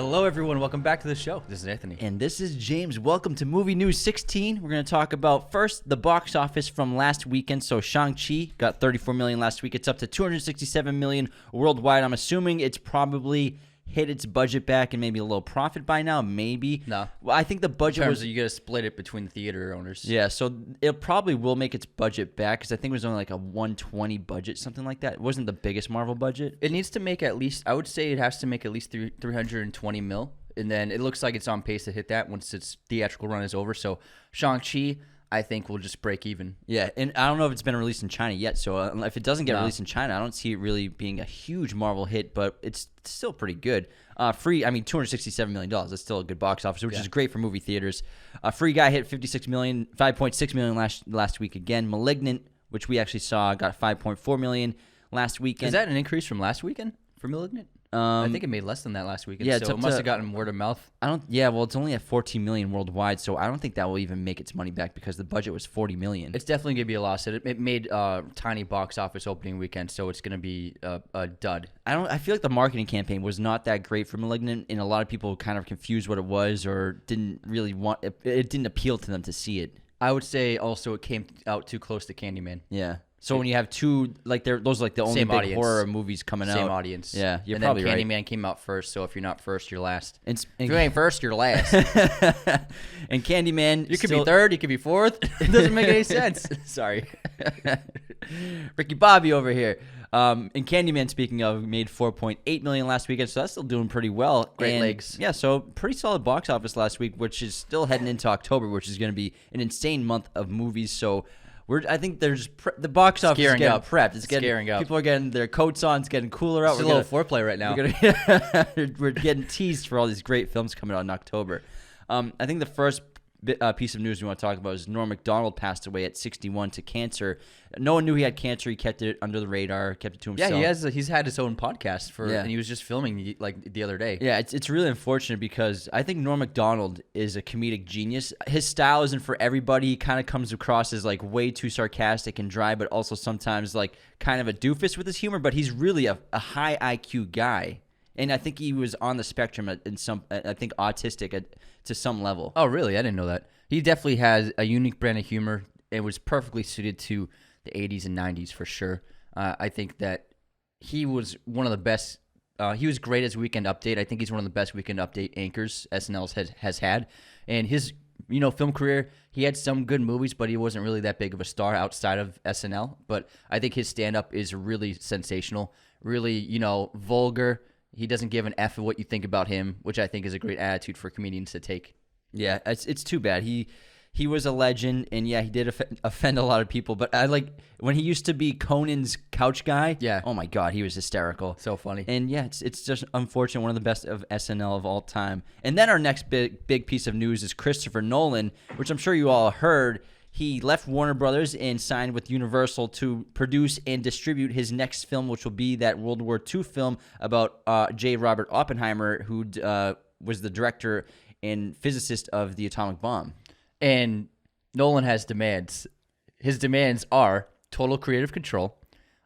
Hello, everyone. Welcome back to the show. This is Anthony. And this is James. Welcome to Movie News 16. We're going to talk about, first, the box office from last weekend. So ShangChi got $34 million last week. It's up to $267 million worldwide. I'm assuming it's probably hit its budget back and maybe a little profit by now. Maybe. No. Well, I think the budget was... You got to split it between the theater owners. Yeah, so it probably will make its budget back because I think it was only like a 120 budget, something like that. It wasn't the biggest Marvel budget. It needs to make at least, I would say it has to make at least 320 mil. And then it looks like it's on pace to hit that once its theatrical run is over. So ShangChi, I think, will just break even. Yeah, and I don't know if it's been released in China yet. So if it doesn't get released in China, I don't see it really being a huge Marvel hit, but it's still pretty good. $267 million. That's still a good box office, which is great for movie theaters. Free Guy hit $5.6 million last week again. Malignant, which we actually saw, got $5.4 million last weekend. Is that an increase from last weekend for Malignant? I think it made less than that last weekend. Yeah, so it must have gotten word of mouth. It's only at $14 million worldwide, so I don't think that will even make its money back because the budget was $40 million. It's definitely gonna be a loss. It made tiny box office opening weekend, so it's gonna be a dud. I feel like the marketing campaign was not that great for Malignant, and a lot of people kind of confused what it was or didn't really want it. It didn't appeal to them to see it. I would say also it came out too close to Candyman. Yeah. So when you have two, those are like the only big audience. Horror movies coming out. Same audience. Yeah, you're and probably then right. Candyman came out first, so if you're not first, you're last. If you ain't first, you're last. And Candyman... You could be third, you could be fourth. It doesn't make any sense. Sorry. Ricky Bobby over here. And Candyman, speaking of, made $4.8 million last weekend, so that's still doing pretty well. Great legs. Yeah, so pretty solid box office last week, which is still heading into October, which is going to be an insane month of movies, so... I think there's the box office is getting prepped. It's getting up. People are getting their coats on. It's getting cooler out. It's a little foreplay right now. We're getting teased for all these great films coming out in October. I think the first piece of news we want to talk about is Norm Macdonald passed away at 61 to cancer. No one knew he had cancer. He kept it under the radar, kept it to himself. Yeah, he's had his own podcast and he was just filming the other day. Yeah, it's really unfortunate because I think Norm Macdonald is a comedic genius. His style isn't for everybody. He kind of comes across as like way too sarcastic and dry, but also sometimes like kind of a doofus with his humor. But he's really a high IQ guy. And I think he was on the spectrum in some, I think autistic to some level. Oh, really? I didn't know that. He definitely has a unique brand of humor. It was perfectly suited to the 80s and 90s for sure. I think that he was one of the best. He was great as Weekend Update. I think he's one of the best Weekend Update anchors SNL has had. And his film career, he had some good movies, but he wasn't really that big of a star outside of SNL. But I think his stand-up is really sensational, really, vulgar. He doesn't give an F of what you think about him, which I think is a great attitude for comedians to take. Yeah, it's too bad. He was a legend, and yeah, he did offend a lot of people. But I like when he used to be Conan's couch guy. Yeah. Oh my God, he was hysterical. So funny. And yeah, it's just unfortunate. One of the best of SNL of all time. And then our next big piece of news is Christopher Nolan, which I'm sure you all heard. He left Warner Brothers and signed with Universal to produce and distribute his next film, which will be that World War II film about J. Robert Oppenheimer, who was the director and physicist of the atomic bomb. And Nolan has demands. His demands are total creative control,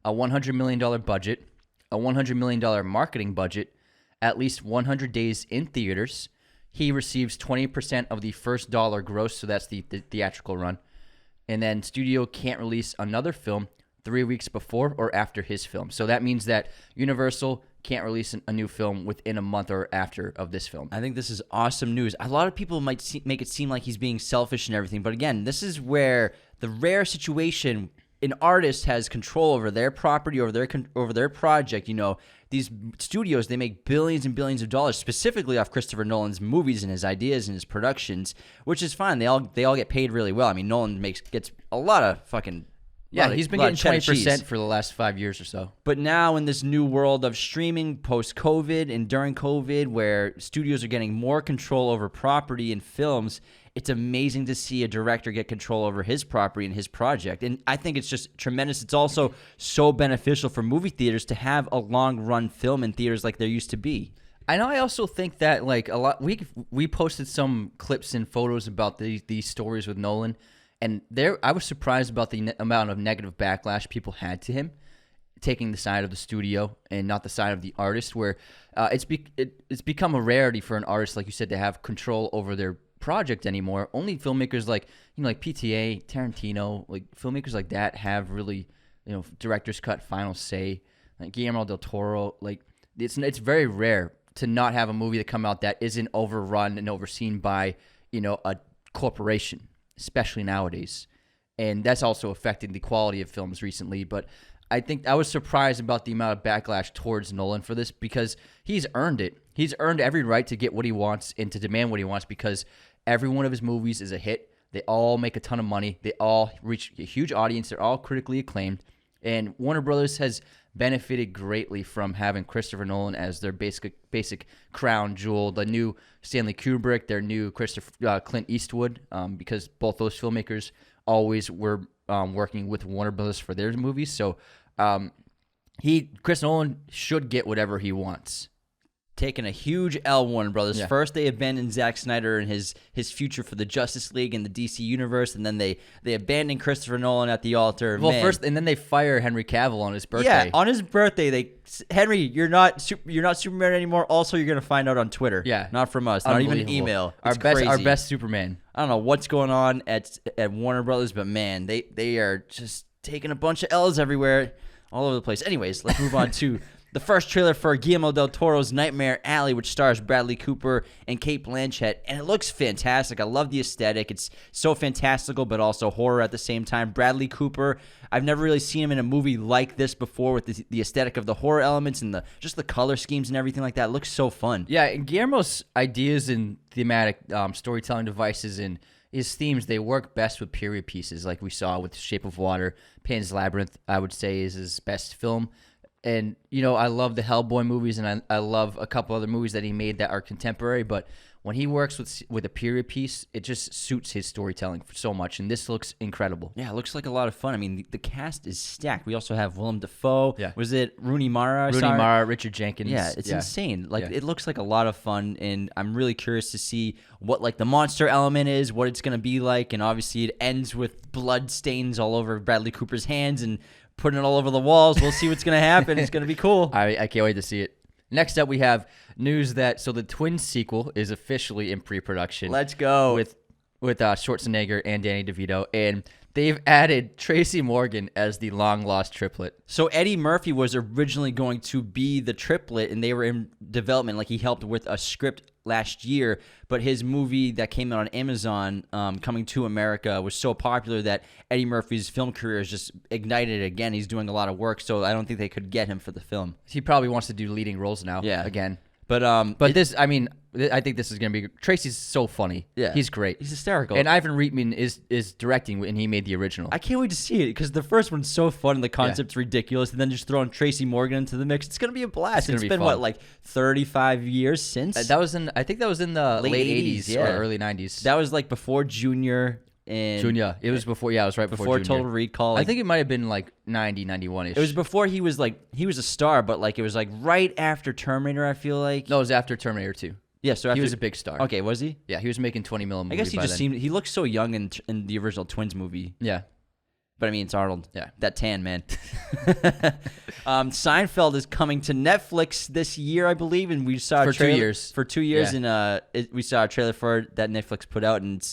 a $100 million budget, a $100 million marketing budget, at least 100 days in theaters. He receives 20% of the first dollar gross, so that's the theatrical run. And then studio can't release another film 3 weeks before or after his film. So that means that Universal can't release a new film within a month or after of this film. I think this is awesome news. A lot of people might make it seem like he's being selfish and everything, but again, this is where the rare situation an artist has control over their property, over their project. These studios, they make billions and billions of dollars specifically off Christopher Nolan's movies and his ideas and his productions, which is fine. They all get paid really well. I mean, Nolan gets a lot of fucking he's been getting 20% for the last 5 years or so. But now in this new world of streaming post-COVID and during COVID, where studios are getting more control over property and films, it's amazing to see a director get control over his property and his project. And I think it's just tremendous. It's also so beneficial for movie theaters to have a long-run film in theaters like there used to be. I know. I also think that a lot. We posted some clips and photos about these stories with Nolan, and I was surprised about the amount of negative backlash people had to him. taking the side of the studio and not the side of the artist, where it's become a rarity for an artist, like you said, to have control over their project anymore. Only filmmakers like like PTA, Tarantino, like filmmakers like that have really director's cut, final say. Like Guillermo del Toro, like it's very rare to not have a movie that come out that isn't overrun and overseen by a corporation, especially nowadays. And that's also affected the quality of films recently. But I think I was surprised about the amount of backlash towards Nolan for this, because he's earned it. He's earned every right to get what he wants and to demand what he wants, because every one of his movies is a hit. They all make a ton of money. They all reach a huge audience. They're all critically acclaimed. And Warner Brothers has benefited greatly from having Christopher Nolan as their basic crown jewel, the new Stanley Kubrick, their new Clint Eastwood, because both those filmmakers always were working with Warner Brothers for their movies. So Chris Nolan should get whatever he wants. Taking a huge L, Warner Brothers. Yeah. First, they abandoned Zack Snyder and his future for the Justice League and the DC universe, and then they abandoned Christopher Nolan at the altar. Well, first, and then they fire Henry Cavill on his birthday. Yeah, on his birthday, Henry, you're not Superman anymore. Also, you're gonna find out on Twitter. Yeah, not from us, not even an email. It's our best Superman. I don't know what's going on at Warner Brothers, but man, they are just taking a bunch of L's everywhere, all over the place. Anyways, let's move on to the first trailer for Guillermo del Toro's Nightmare Alley, which stars Bradley Cooper and Cate Blanchett, and it looks fantastic. I love the aesthetic. It's so fantastical, but also horror at the same time. Bradley Cooper, I've never really seen him in a movie like this before, with the aesthetic of the horror elements and just the color schemes and everything like that. It looks so fun. Yeah, and Guillermo's ideas and thematic storytelling devices and his themes, they work best with period pieces, like we saw with Shape of Water. Pan's Labyrinth, I would say, is his best film. And, I love the Hellboy movies, and I love a couple other movies that he made that are contemporary. But when he works with a period piece, it just suits his storytelling so much. And this looks incredible. Yeah, it looks like a lot of fun. I mean, the cast is stacked. We also have Willem Dafoe. Yeah. Was it Rooney Mara? Richard Jenkins. Yeah, it's insane. It looks like a lot of fun, and I'm really curious to see what the monster element is, what it's going to be like. And obviously it ends with blood stains all over Bradley Cooper's hands and putting it all over the walls. We'll see what's going to happen. It's going to be cool. I can't wait to see it. Next up, we have news that the Twins sequel is officially in pre-production. Let's go. With Schwarzenegger and Danny DeVito, and they've added Tracy Morgan as the long-lost triplet. So Eddie Murphy was originally going to be the triplet, and they were in development. Like, he helped with a script last year, but his movie that came out on Amazon, Coming to America, was so popular that Eddie Murphy's film career is just ignited again. He's doing a lot of work, so I don't think they could get him for the film. He probably wants to do leading roles now. Yeah. Again. But I think this is going to be... Tracy's so funny. Yeah. He's great. He's hysterical. And Ivan Reitman is directing, and he made the original. I can't wait to see it, because the first one's so fun and the concept's ridiculous, and then just throwing Tracy Morgan into the mix. It's going to be a blast. It's been, fun. 35 years since? I think that was in the late 80s or early 90s. That was before Junior. Junior. It was before, it was right before Total Recall. I think it might have been 90, 91-ish. It was before he was a star, but it was right after Terminator, I feel like. No, it was after Terminator 2. Yeah, so he was a big star. Okay, was he? Yeah, he was making 20 million. I guess he looked so young in the original Twins movie. Yeah. But I mean, it's Arnold. Yeah. That tan, man. Seinfeld is coming to Netflix this year, I believe, and we saw a trailer 2 years. For 2 years, yeah. And we saw a trailer for it that Netflix put out, and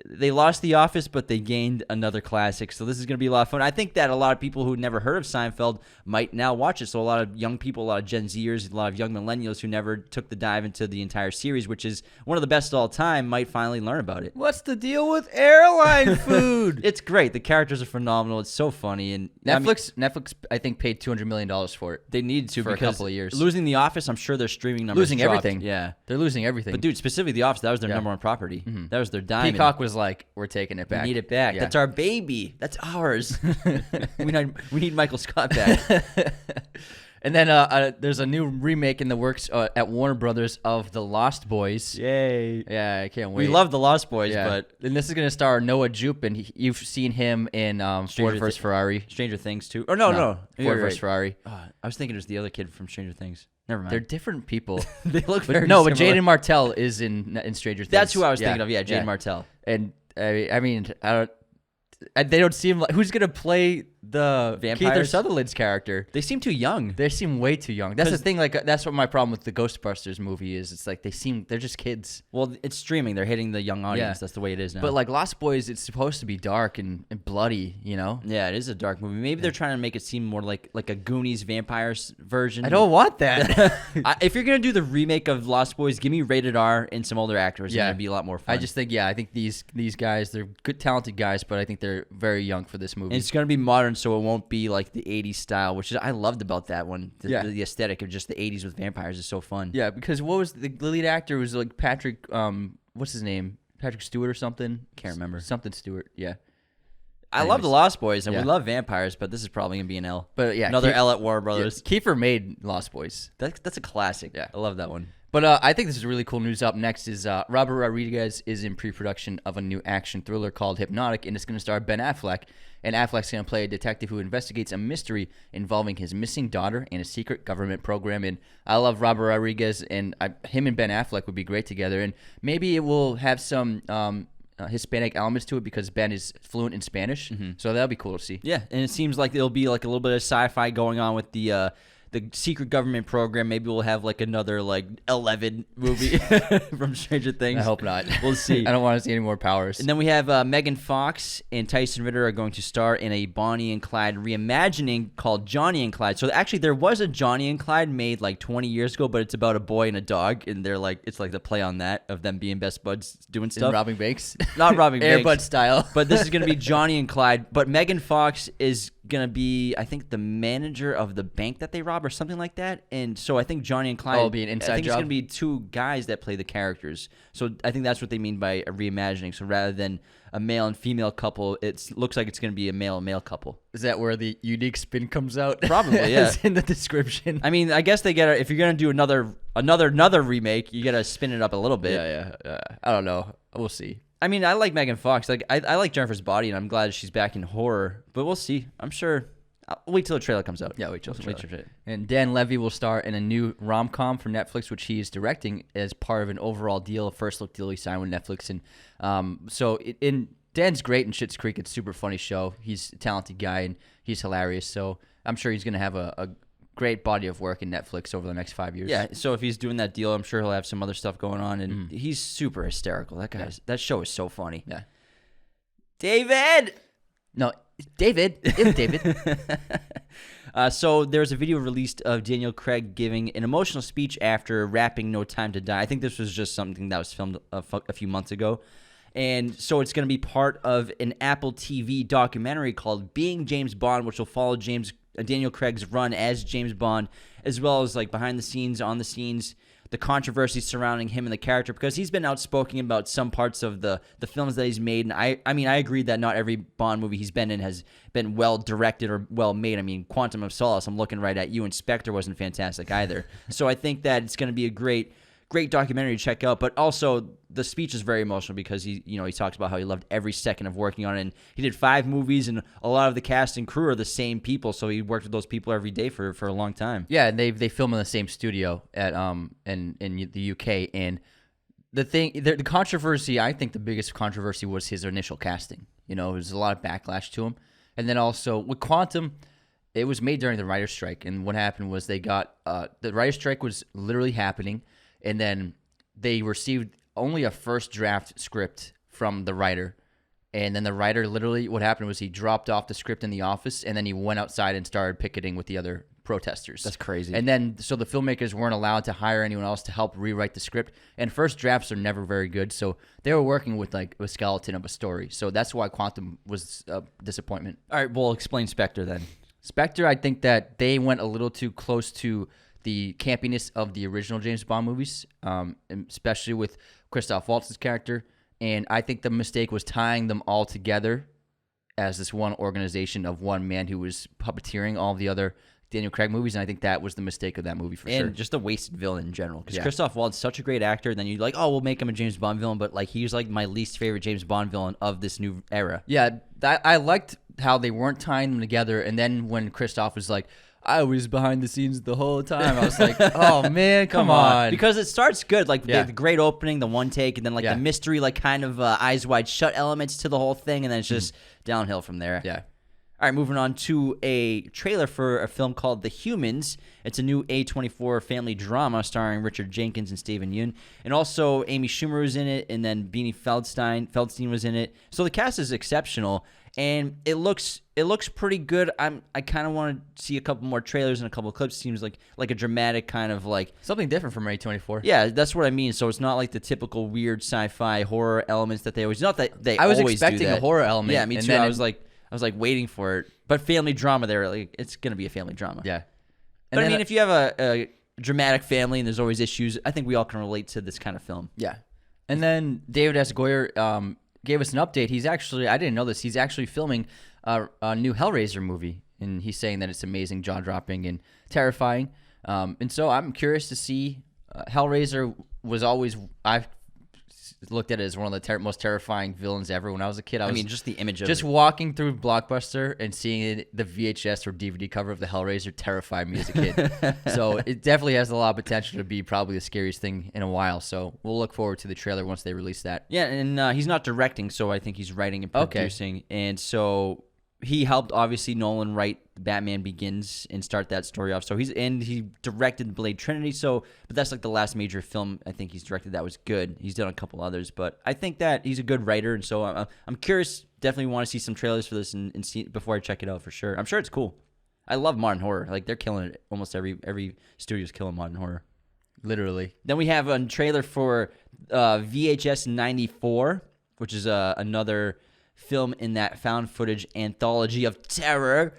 they lost The Office, but they gained another classic. So this is going to be a lot of fun. I think that a lot of people who never heard of Seinfeld might now watch it. So a lot of young people, a lot of Gen Zers, a lot of young millennials who never took the dive into the entire series, which is one of the best of all time, might finally learn about it. What's the deal with airline food? It's great. The characters are phenomenal. It's so funny. And Netflix, I think, paid $200 million for it. They needed to for a couple of years. Losing The Office, I'm sure their streaming numbers losing dropped. Everything. Yeah, they're losing everything. But dude, specifically The Office, that was their number one property. Mm-hmm. That was their diamond. Peacock was like, we're taking it back. We need it back. Yeah. That's our baby. That's ours. we need Michael Scott back. And then there's a new remake in the works at Warner Brothers of The Lost Boys. Yay. Yeah, I can't wait. We love The Lost Boys, but... And this is going to star Noah Jupe, and you've seen him in Ford vs. Ferrari. Stranger Things, too. Or no. Ford vs. Ferrari. I was thinking it was the other kid from Stranger Things. Never mind. They're different people. They look very similar. but Jaden Martell is in Stranger Things. That's who I was thinking of. Yeah, Jaden Martell. And I mean, they don't seem like... Who's going to play the Kiefer Vampires? Sutherland's character. They seem too young. They seem way too young. That's the thing. Like that's what my problem with the Ghostbusters movie is. It's like they're just kids. Well, it's streaming. They're hitting the young audience. Yeah. That's the way it is now. But like Lost Boys, it's supposed to be dark and bloody. You know. yeah, it is a dark movie. Maybe they're trying to make it seem more like a Goonies vampires version. I don't want that. If you're gonna do the remake of Lost Boys, give me rated R and some older actors. Yeah. and it'd be a lot more fun. I just think I think these guys, they're good, talented guys, but I think they're very young for this movie. And it's gonna be modern, so it won't be like the '80s style, which I loved about that one. The aesthetic of just the '80s with vampires is so fun. Yeah, because what was the lead actor was like Patrick, what's his name? Patrick Stewart or something? Can't remember. Something Stewart. Yeah. I love the Lost Boys, and Yeah. we love vampires, but this is probably gonna be an L. But yeah, another L at Warner Brothers. Kiefer made Lost Boys. That's a classic. Yeah. I love that one. But I think this is really cool news. Up next is Robert Rodriguez is in pre-production of a new action thriller called Hypnotic, and it's going to star Ben Affleck. And Affleck's going to play a detective who investigates a mystery involving his missing daughter and a secret government program. And I love Robert Rodriguez, and him and Ben Affleck would be great together. And maybe it will have some Hispanic elements to it because Ben is fluent in Spanish. So that'll be cool to see. Yeah, and it seems like there'll be like a little bit of sci-fi going on with the secret government program. Maybe we'll have like another like 11 movie from Stranger Things. I hope not. We'll see. I don't want to see any more powers. And then we have Megan Fox and Tyson Ritter are going to star in a Bonnie and Clyde reimagining called Johnny and Clyde. So actually there was a Johnny and Clyde made like 20 years ago, but it's about a boy and a dog, and they're like, it's like the play on that of them being best buds doing stuff. And robbing banks. Not robbing Air banks. Bud style. But this is going to be Johnny and Clyde. But Megan Fox is going to be, I think, the manager of the bank that they rob or something like that. And so I think Johnny and Clyde, Oh, it'll be an inside I think job? it's going to be two guys that play the characters. So I think that's what they mean by a reimagining. So rather than a male and female couple, it looks like it's going to be a male and male couple. Is that where the unique spin comes out? Probably, yeah. It's in the description. I mean, I guess they get if you're going to do another remake, you got to spin it up a little bit. Yeah. I don't know. We'll see. I mean, I like Megan Fox. Like, I like Jennifer's Body, and I'm glad she's back in horror. But we'll see. I'm sure. I'll wait till the trailer comes out. Yeah, wait till the Wait trailer. till the trailer. And Dan Levy will star in a new rom-com for Netflix, which he is directing as part of an overall deal, a first look deal he signed with Netflix. And Dan's great in Schitt's Creek. It's a super funny show. He's a talented guy, and he's hilarious. So I'm sure he's going to have a great body of work in Netflix over the next 5 years. Yeah, so if he's doing that deal, I'm sure he'll have some other stuff going on, and he's super hysterical. That show is so funny. Yeah. David! No, David. It's David. So there's a video released of Daniel Craig giving an emotional speech after wrapping No Time to Die. I think this was just something that was filmed a few months ago. And so it's going to be part of an Apple TV documentary called Being James Bond, which will follow Daniel Craig's run as James Bond, as well as like behind the scenes, on the scenes, the controversy surrounding him and the character, because he's been outspoken about some parts of the films that he's made. And I mean, I agree that not every Bond movie he's been in has been well directed or well made. I mean, Quantum of Solace, I'm looking right at you, and Spectre wasn't fantastic either. So I think that it's going to be a great documentary to check out, but also the speech is very emotional because he talks about how he loved every second of working on it. And he did 5 movies, and a lot of the cast and crew are the same people, so he worked with those people every day for a long time. Yeah, and they film in the same studio at in the UK. And the controversy, I think the biggest controversy was his initial casting. There's a lot of backlash to him, and then also with Quantum, it was made during the writer's strike. And what happened was they got the writer's strike was literally happening. And then they received only a first draft script from the writer. And then the writer literally, what happened was he dropped off the script in the office, and then he went outside and started picketing with the other protesters. That's crazy. And then, so the filmmakers weren't allowed to hire anyone else to help rewrite the script. And first drafts are never very good. So they were working with like a skeleton of a story. So that's why Quantum was a disappointment. All right, well, explain Spectre then. Spectre, I think that they went a little too close to the campiness of the original James Bond movies, especially with Christoph Waltz's character. And I think the mistake was tying them all together as this one organization of one man who was puppeteering all the other Daniel Craig movies. And I think that was the mistake of that movie for sure. And just a wasted villain in general. Because Christoph Waltz is such a great actor. Then you're like, oh, we'll make him a James Bond villain. But like he's like my least favorite James Bond villain of this new era. Yeah, I liked how they weren't tying them together. And then when Christoph was like, I was behind the scenes the whole time, I was like, oh, man, come on. Because it starts good. Like the great opening, the one take, and then like the mystery, like kind of eyes wide shut elements to the whole thing. And then it's just downhill from there. Yeah. All right, moving on to a trailer for a film called The Humans. It's a new A24 family drama starring Richard Jenkins and Steven Yeun. And also Amy Schumer was in it, and then Beanie Feldstein was in it. So the cast is exceptional, and it looks pretty good. I kind of want to see a couple more trailers and a couple of clips. Seems like a dramatic kind of like... Something different from A24. Yeah, that's what I mean. So it's not like the typical weird sci-fi horror elements that they always... Not that they I was always expecting do that. a horror element. Yeah, me and too. then I was like waiting for it. But family drama, they're like, it's going to be a family drama. Yeah. But I mean, if you have a dramatic family and there's always issues, I think we all can relate to this kind of film. Yeah. And then David S. Goyer gave us an update. He's actually, I didn't know this, he's actually filming a new Hellraiser movie. And he's saying that it's amazing, jaw-dropping, and terrifying. And so I'm curious to see. Hellraiser was always, I've looked at it as one of the most terrifying villains ever. When I was a kid, I mean, just the image of just it. walking through Blockbuster and seeing the VHS or DVD cover of the Hellraiser terrified me as a kid. So it definitely has a lot of potential to be probably the scariest thing in a while. So we'll look forward to the trailer once they release that. Yeah, and he's not directing, so I think he's writing and producing. Okay. And so he helped, obviously, Nolan write Batman Begins and start that story off. So he directed Blade Trinity. But that's like the last major film I think he's directed that was good. He's done a couple others, but I think that he's a good writer, and so I'm curious. Definitely want to see some trailers for this and see before I check it out for sure. I'm sure it's cool. I love modern horror. Like, they're killing it. Almost every studio's killing modern horror. Literally. Then we have a trailer for VHS 94, which is another film in that found footage anthology of terror.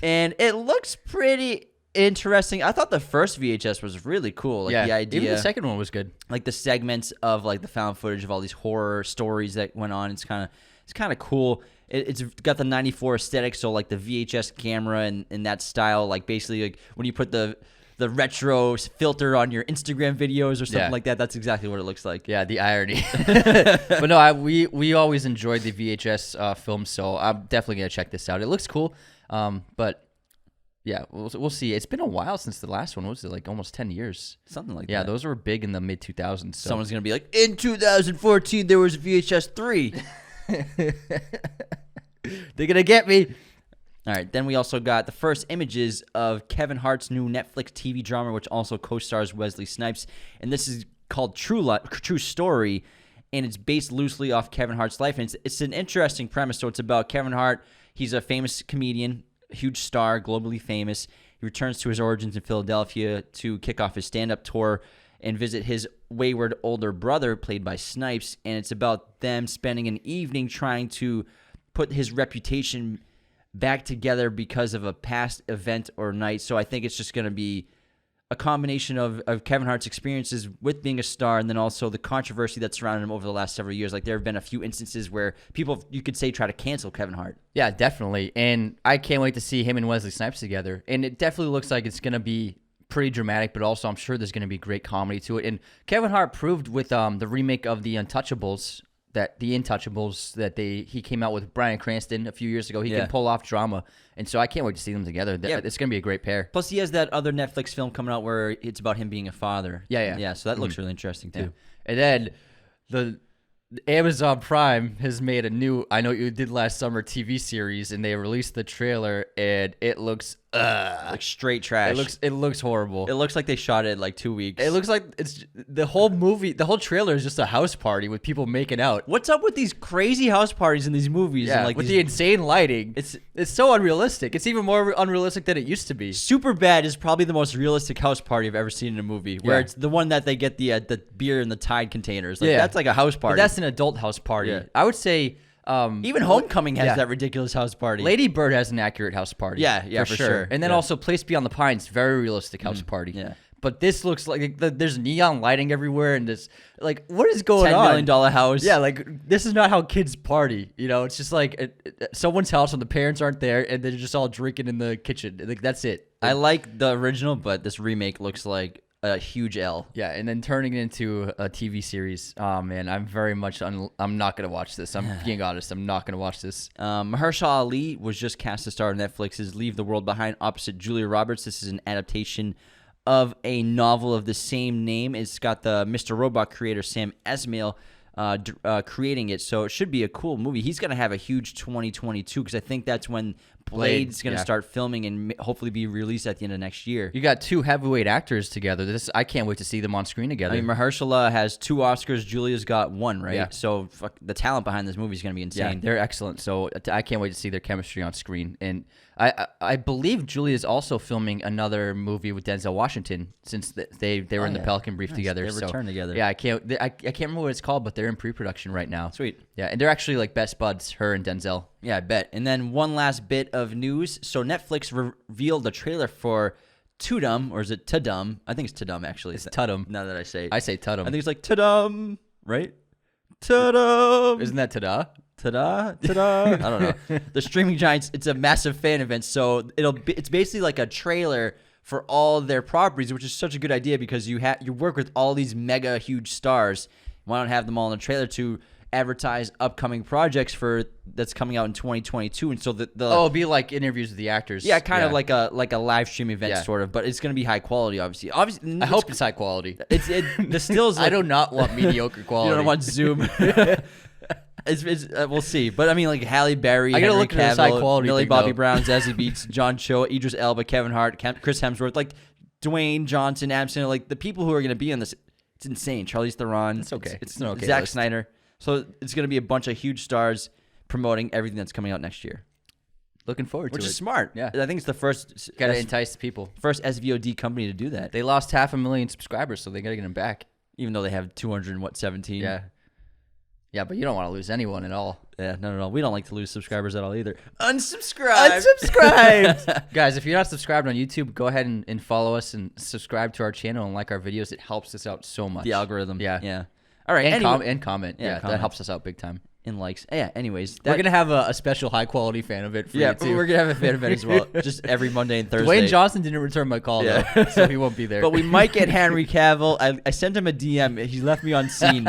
And it looks pretty interesting. I thought the first VHS was really cool. Like, the idea, even the second one was good. Like the segments of like the found footage of all these horror stories that went on. It's kind of cool. It's got the 94 aesthetic, so like the VHS camera and that style, like basically like when you put the retro filter on your Instagram videos or something like that. That's exactly what it looks like. Yeah, the irony. But no, we always enjoyed the VHS films, so I'm definitely gonna check this out. It looks cool, but yeah, we'll see. It's been a while since the last one. What was it, like almost 10 years? Something like that. Yeah, those were big in the mid 2000s. So. Someone's gonna be like, in 2014 there was a VHS 3. They're gonna get me. All right, then we also got the first images of Kevin Hart's new Netflix TV drama, which also co-stars Wesley Snipes, and this is called True Story, and it's based loosely off Kevin Hart's life, and it's an interesting premise. So it's about Kevin Hart. He's a famous comedian, huge star, globally famous. He returns to his origins in Philadelphia to kick off his stand-up tour and visit his wayward older brother, played by Snipes, and it's about them spending an evening trying to put his reputation back together because of a past event or night. So I think it's just going to be a combination of Kevin Hart's experiences with being a star and then also the controversy that surrounded him over the last several years. Like, there have been a few instances where people, you could say, try to cancel Kevin Hart. Yeah, definitely. And I can't wait to see him and Wesley Snipes together. And it definitely looks like it's going to be pretty dramatic, but also I'm sure there's going to be great comedy to it. And Kevin Hart proved with the remake of The Intouchables that he came out with Bryan Cranston a few years ago. He can pull off drama, and so I can't wait to see them together. It's going to be a great pair. Plus, he has that other Netflix film coming out where it's about him being a father. Yeah. So that looks really interesting too. Yeah. And then the Amazon Prime has made a new I Know What You Did Last Summer TV series, and they released the trailer, and it looks like straight trash. It looks horrible. It looks like they shot it in like 2 weeks. It looks like it's the whole movie. The whole trailer is just a house party with people making out. What's up with these crazy house parties in these movies? Yeah, and like with the insane lighting. It's so unrealistic. It's even more unrealistic than it used to be. Superbad is probably the most realistic house party I've ever seen in a movie. Where it's the one that they get the beer in the Tide containers. Like, that's like a house party. But that's an adult house party. Yeah. I would say. Even Homecoming has that ridiculous house party. Lady Bird has an accurate house party. Yeah, for sure. And then also Place Beyond the Pines, very realistic house party. Yeah. But this looks like there's neon lighting everywhere, and this like what is going on? $10 million house. Yeah, like this is not how kids party. You know, it's just like someone's house when the parents aren't there, and they're just all drinking in the kitchen. Like that's it. I like the original, but this remake looks like a huge L. Yeah, and then turning it into a TV series. Oh man, I'm very much. I'm not gonna watch this. I'm being honest. I'm not gonna watch this. Mahershala Ali was just cast to star in Netflix's Leave the World Behind opposite Julia Roberts. This is an adaptation of a novel of the same name. It's got the Mr. Robot creator Sam Esmail creating it, so it should be a cool movie. He's gonna have a huge 2022 because I think that's when Blade's going to yeah. start filming and hopefully be released at the end of next year. You got 2 heavyweight actors together. I can't wait to see them on screen together. I mean, Mahershala has 2 Oscars. Julia's got 1, right? Yeah. So the talent behind this movie is going to be yeah, insane. they're excellent. So I can't wait to see their chemistry on screen. And I believe Julia's also filming another movie with Denzel Washington since they were in the Pelican Brief together. They returned together. Yeah, I can't remember what it's called, but they're in pre-production right now. Sweet. Yeah, and they're actually like best buds, her and Denzel. Yeah, I bet. And then one last bit of news. So Netflix revealed the trailer for Toodam, or is it Toodam? I think it's Toodam, actually. It's Toodam. Now that I say it. I say Toodam. I think it's like Toodam, right? Toodam. Isn't that ta-da? Ta-da, ta-da. I don't know. The streaming giants, it's a massive fan event, so it's basically like a trailer for all their properties, which is such a good idea because you work with all these mega huge stars. Why not have them all in a trailer to advertise upcoming projects that's coming out in 2022? And so it'll be like interviews with the actors. Yeah, kind of like a live stream event, Yeah. sort of, but it's going to be high quality, obviously. I hope it's high quality. The stills. I do not want mediocre quality. You don't want Zoom. We'll see, but I mean, like Halle Berry, I gotta Henry look at this high Cavill, quality Millie thing, Bobby though. Brown, Zazie Beetz, John Cho, Idris Elba, Kevin Hart, Chris Hemsworth, like Dwayne Johnson, Adam Sandler, like the people who are going to be on this. It's insane. Charlize Theron. It's okay. It's an okay Zack list. Snyder. So it's going to be a bunch of huge stars promoting everything that's coming out next year, Looking forward to which it. is smart. Yeah. I think it's the first Gotta entice people. SVOD company to do that. They lost 500,000 subscribers, so they gotta get them back. Even though they have 217. Yeah. Yeah, but you don't want to lose anyone at all. Yeah, no. We don't like to lose subscribers at all either. Unsubscribe. Unsubscribed. Guys, if you're not subscribed on YouTube, go ahead and follow us and subscribe to our channel and like our videos. It helps us out so much. The algorithm. Yeah. Yeah. All right. And, anyway, and comment. Yeah, Yeah, comment. that helps us out big time. in likes. Yeah. Anyways, We're going to have a special high-quality fan event for yeah, you, too. we're gonna have a fan event as well, just every Monday and Thursday. Dwayne Johnson didn't return my call, Yeah. though, so he won't be there. But we might get Henry Cavill. I sent him a DM. He left me on scene.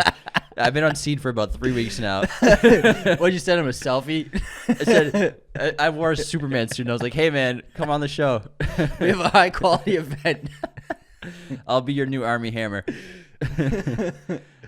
I've been on scene for about 3 weeks now. What'd you send him, a selfie? I said I wore a Superman suit. And I was like, "Hey man, come on the show. We have a high-quality event. I'll be your new Army Hammer."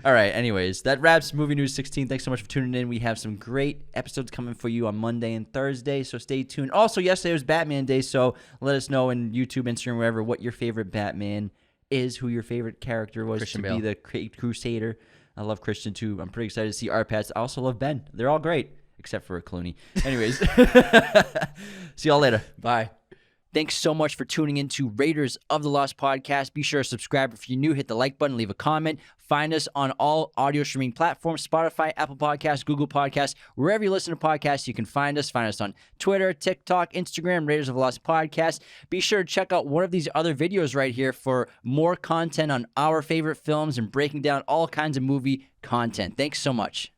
All right. Anyways, that wraps Movie News 16. Thanks so much for tuning in. We have some great episodes coming for you on Monday and Thursday, so stay tuned. Also, yesterday was Batman Day, so let us know in YouTube, Instagram, wherever, what your favorite Batman is, who your favorite character was Christian to Bale. be the Crusader. I love Christian too. I'm pretty excited to see our pets. I also love Ben. They're all great, except for Clooney. Anyways, see y'all later. Bye. Thanks so much for tuning in to Raiders of the Lost podcast. Be sure to subscribe if you're new. Hit the like button, leave a comment. Find us on all audio streaming platforms, Spotify, Apple Podcasts, Google Podcasts, wherever you listen to podcasts, you can find us. Find us on Twitter, TikTok, Instagram, Raiders of the Lost podcast. Be sure to check out one of these other videos right here for more content on our favorite films and breaking down all kinds of movie content. Thanks so much.